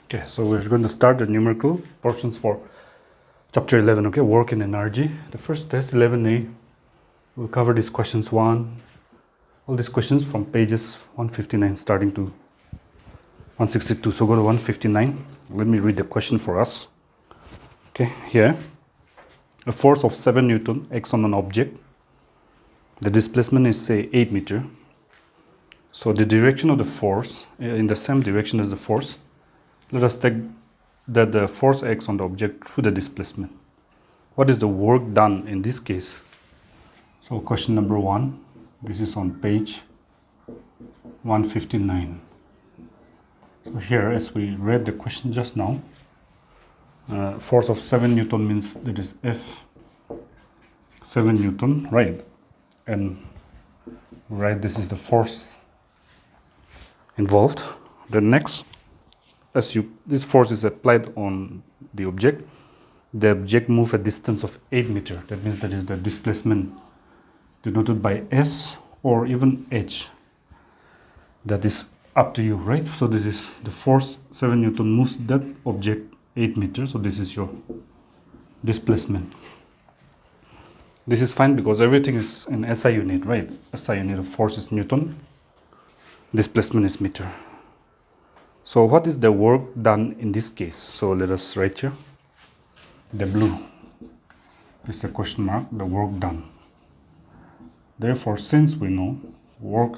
Okay, so we're going to start the numerical portions for chapter 11, okay, work and energy. The first test, 11A, we'll cover these questions all these questions from pages 159 starting to 162. So go to 159. Let me read the question for us. Okay, here, a force of 7 Newton acts on an object. The displacement is, say, 8 meter. So the direction of the force, in the same direction as the force, let us take that the force acts on the object through the displacement. What is the work done in this case? So question number 1, this is on page 159. So here, as we read the question just now, force of 7 Newton means that is F 7 Newton, right? And right, this is the force involved. The next, this force is applied on the object moves a distance of 8 meter. That means that is the displacement denoted by S or even H. That is up to you, right? So this is the force 7 Newton moves that object 8 meters. So this is your displacement. This is fine because everything is in SI unit, right? SI unit of force is Newton, displacement is meter. So what is the work done in this case? So let us write here. The blue is the question mark, the work done. Therefore, since we know work,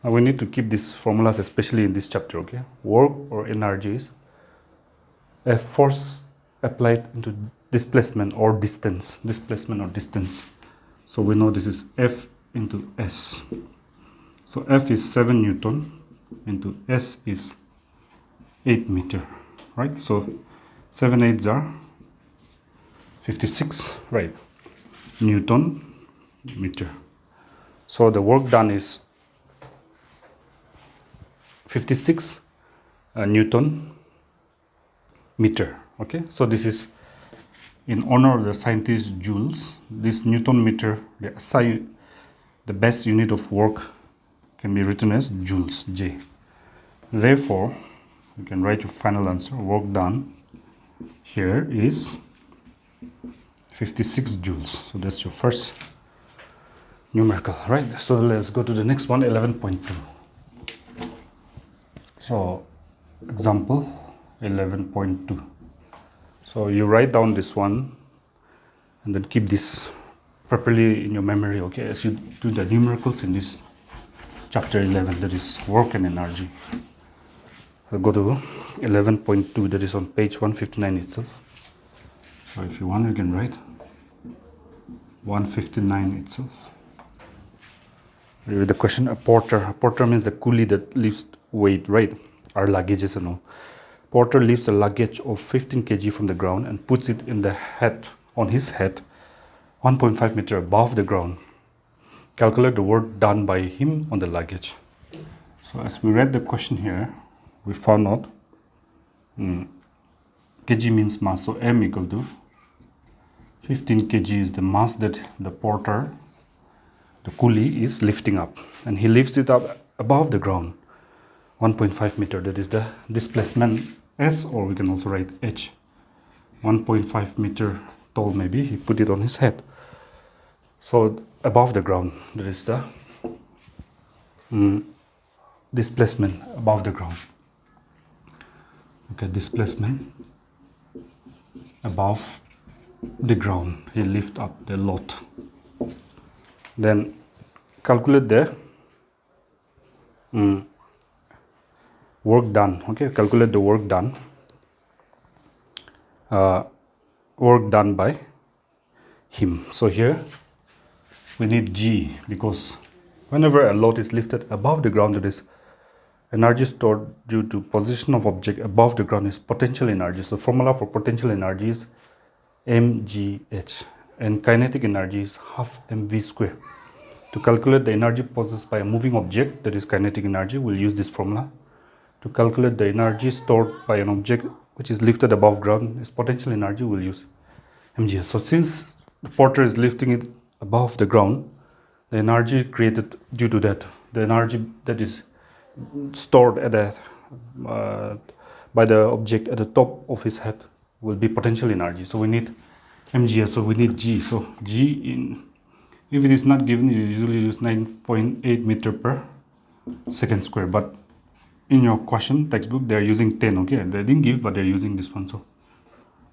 we need to keep these formulas, especially in this chapter, okay? Work or energy is a force applied into displacement or distance. So we know this is F into S. So F is 7 Newton into S is 8 meter, right? So 7 8s are 56, right? Newton meter. So the work done is 56 Newton meter, okay? So this is in honor of the scientist Joules. This Newton meter, the best unit of work, can be written as joules, J. Therefore, you can write your final answer. Work done here is 56 joules. So that's your first numerical, right? So let's go to the next one, 11.2. So example 11.2. So you write down this one and then keep this properly in your memory, okay, as you do the numericals in this chapter 11, that is work and energy. I'll go to 11.2, that is on page 159 itself. So if you want, you can write 159 itself. Read the question. A porter means the coolie that lifts weight, right? Our luggages and all. Porter lifts a luggage of 15 kg from the ground and puts it on his head 1.5 meter above the ground. Calculate the work done by him on the luggage. So as we read the question here, we found out kg means mass, so M equal to 15 kg is the mass that the porter, the coolie, is lifting up, and he lifts it up above the ground 1.5 meter. That is the displacement S, or we can also write H. 1.5 meter tall, maybe he put it on his head. So above the ground, there is the displacement above the ground. Okay, displacement above the ground. He lift up the lot. Then calculate the work done. Okay, calculate the work done. Work done by him. So here we need G, because whenever a load is lifted above the ground, there is energy stored due to position of object above the ground is potential energy. So the formula for potential energy is mgh, and kinetic energy is half mv square. To calculate the energy possessed by a moving object, that is kinetic energy, we'll use this formula. To calculate the energy stored by an object which is lifted above ground is potential energy, we'll use mgh. So since the porter is lifting it above the ground, the energy created due to that, the energy that is stored at a by the object at the top of his head will be potential energy. So we need mgs, so we need g. So g in, if it is not given, you usually use 9.8 meter per second square, but in your question textbook they are using 10. Okay, they didn't give, but they're using this one, so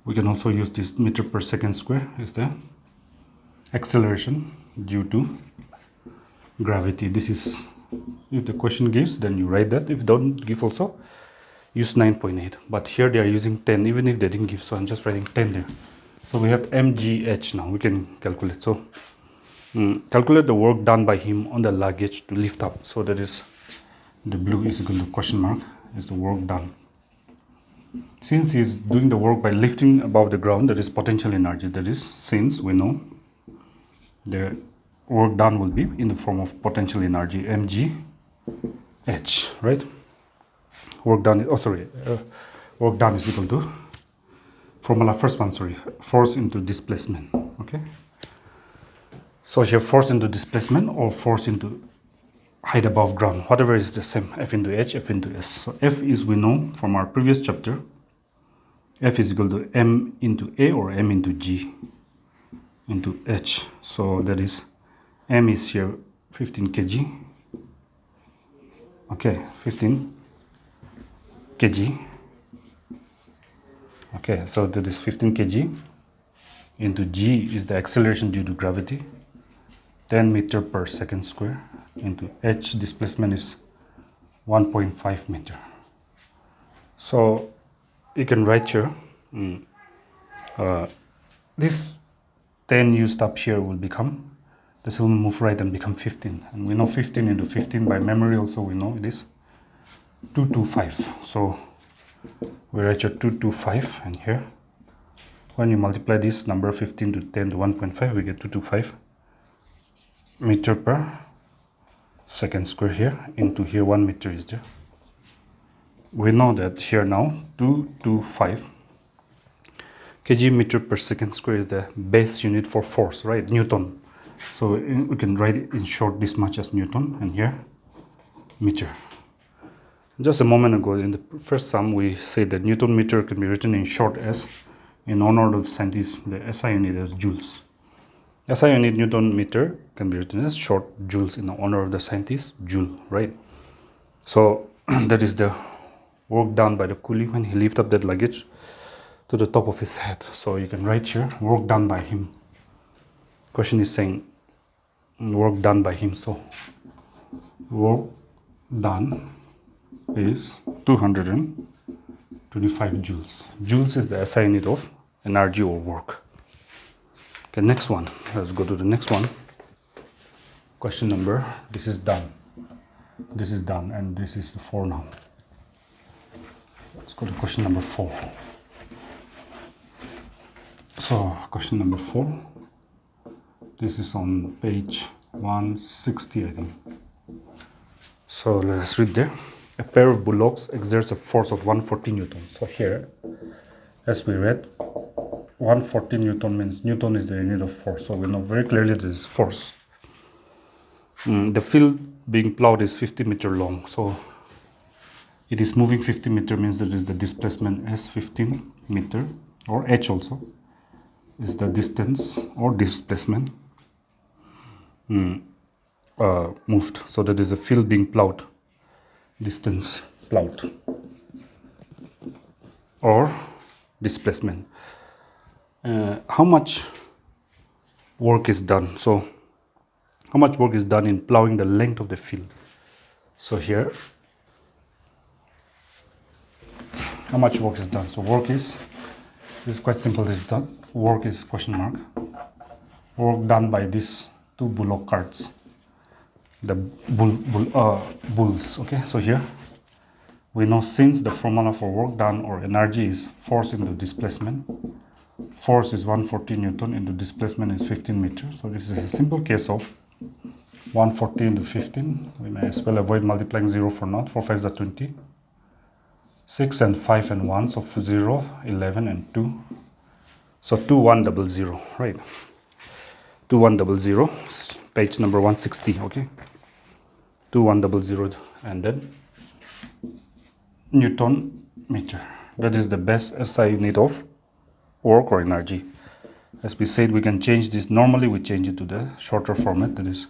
we can also use this meter per second square is the acceleration due to gravity. This is, if the question gives, then you write that. If don't give, also use 9.8, but here they are using 10 even if they didn't give, so I'm just writing 10 there. So we have mgh. Now we can calculate. So calculate the work done by him on the luggage to lift up. So that is, the blue is equal to question mark is the work done. Since he is doing the work by lifting above the ground, that is potential energy. That is, since we know the work done will be in the form of potential energy, mgh, right? Work done, work done is equal to, formula first one, sorry, force into displacement. Okay, so here force into displacement or force into height above ground, whatever is the same, F into h, F into s. So F is, we know from our previous chapter, F is equal to m into a or m into g into h. So that is, m is here 15 kg. Okay, 15 kg. Okay, so that is 15 kg into g is the acceleration due to gravity, 10 meter per second square, into h, displacement is 1.5 meter. So you can write here, this 10 used up here will become, this will move right and become 15, and we know 15 into 15 by memory also, we know it is 225. So we write here 225, and here when you multiply this number 15 to 10 to 1.5, we get 225 meter per second square here, into here 1 meter is there. We know that here now 225 kg meter per second square is the base unit for force, right? Newton. So we can write it in short this much as Newton, and here meter. Just a moment ago in the first sum we said that Newton meter can be written in short as, in honor of scientists, the SI unit as joules. SI unit Newton meter can be written as short joules in honor of the scientist, joule, right? So that is the work done by the coolie when he lifted up that luggage to the top of his head. So you can write here, work done by him. Question is saying work done by him. So work done is 225 joules. Joules is the SI unit of energy or work. Okay, next one. Let's go to the next one. Question number, this is done. This is done, and this is the 4 now. Let's go to question number 4. So question number 4. This is on page 160, I think. So let's read there. A pair of bullocks exerts a force of 140 Newton. So here, as we read, 140 Newton means Newton is the unit of force. So we know very clearly this is force. The field being plowed is 50 meter long. So it is moving 50 meter means that is the displacement s 15 meter, or h also is the distance or displacement moved. So that is a field being plowed, distance plowed, or displacement. How much work is done? So how much work is done in plowing the length of the field? So here, how much work is done? So work is, this is quite simple. This is done. Work is question mark. Work done by these 2 bullock carts, the bulls. Okay, so here we know, since the formula for work done or energy is force into displacement, force is 140 Newton into displacement is 15 meters. So this is a simple case of 140 into 15. We may as well avoid multiplying 0 for now. 4 5s are 20. 6 and 5 and 1, so 0, 11 and 2. So 2100, right? 2100, page number 160, okay? 2100, and then Newton meter. That is the best SI unit of work or energy. As we said, we can change this. Normally we change it to the shorter format, that is,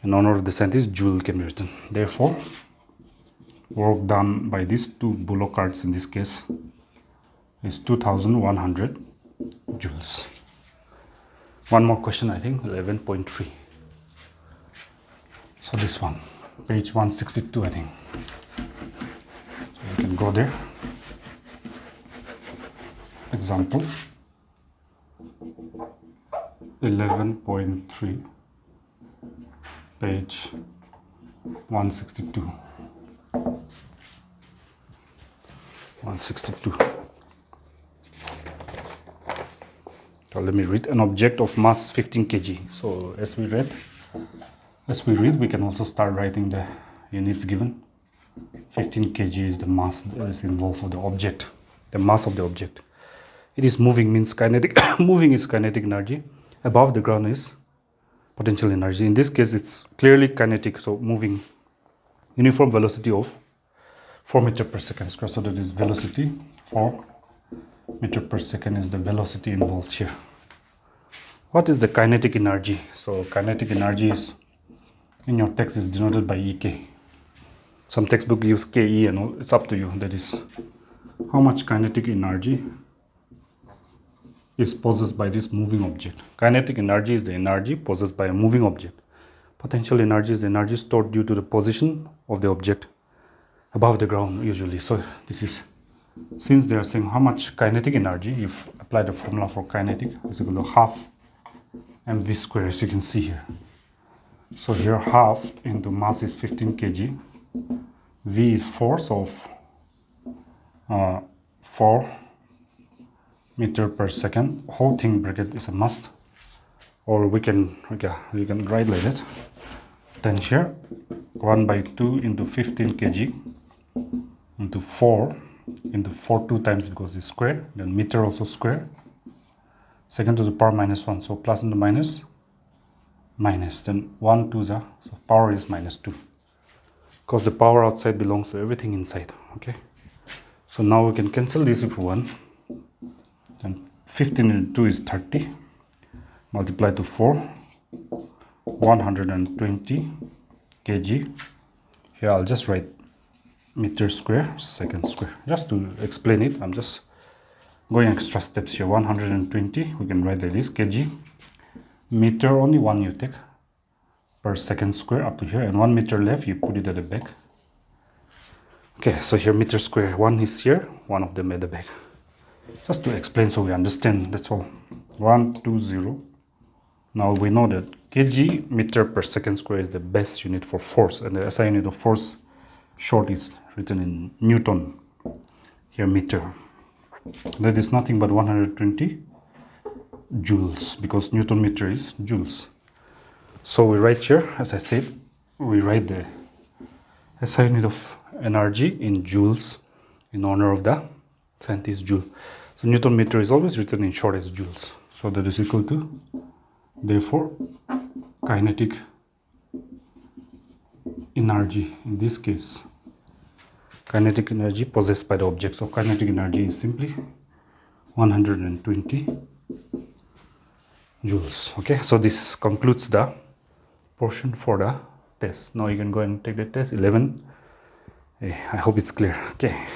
in honor of the scientist, joule can be written. Therefore, work done by these two Bullock carts in this case is 2100 joules. One more question, I think, 11.3. So this one, page 162, I think. So you can go there. Example 11.3, page 162. 162. So let me read. An object of mass 15 kg. So as we read, we can also start writing the units given. 15 kg is the mass that is involved for the object, the mass of the object. It is moving, means kinetic. Moving is kinetic energy. Above the ground is potential energy. In this case, it's clearly kinetic, so moving. Uniform velocity of 4 meter per second square. So that is velocity 4 meter per second is the velocity involved here. What is the kinetic energy? So kinetic energy is, in your text, is denoted by EK. Some textbook use KE and all. It's up to you. That is how much kinetic energy is possessed by this moving object. Kinetic energy is the energy possessed by a moving object. Potential energy is the energy stored due to the position of the object above the ground usually. So this is, since they are saying how much kinetic energy, if apply the formula for kinetic, is equal to half mv square, as you can see here. So here half into mass is 15 kg, v is force of 4 meter per second. Whole thing bracket is a must, or we can write like that. Then here 1 by 2 into 15 kg into 4 into 4 2 times, because it's square, then meter also square, second to the power minus 1, so plus into minus, minus, then 1 2 so power is minus 2, because the power outside belongs to everything inside. Okay, so now we can cancel this if we want. Then 15 into 2 is 30, multiply to 4, 120 kg. Here I'll just write meter square second square just to explain it. I'm just going extra steps here. 120, we can write like this, kg. Meter, only one you take per second square up to here, and 1 meter left, you put it at the back. Okay, so here meter square, one is here, one of them at the back. Just to explain so we understand, that's all. 120. Now we know that kg, meter per second square, is the best unit for force, and the SI unit of force short is written in Newton. Here meter. That is nothing but 120 joules, because Newton meter is joules. So we write here, as I said, we write the SI unit of energy in joules in honor of the scientist Joule. So Newton meter is always written in short as joules. So that is equal to, therefore, kinetic energy, in this case, kinetic energy possessed by the object. So kinetic energy is simply 120 joules. Okay, so this concludes the portion for the test. Now you can go and take the test 11. I hope it's clear. Okay.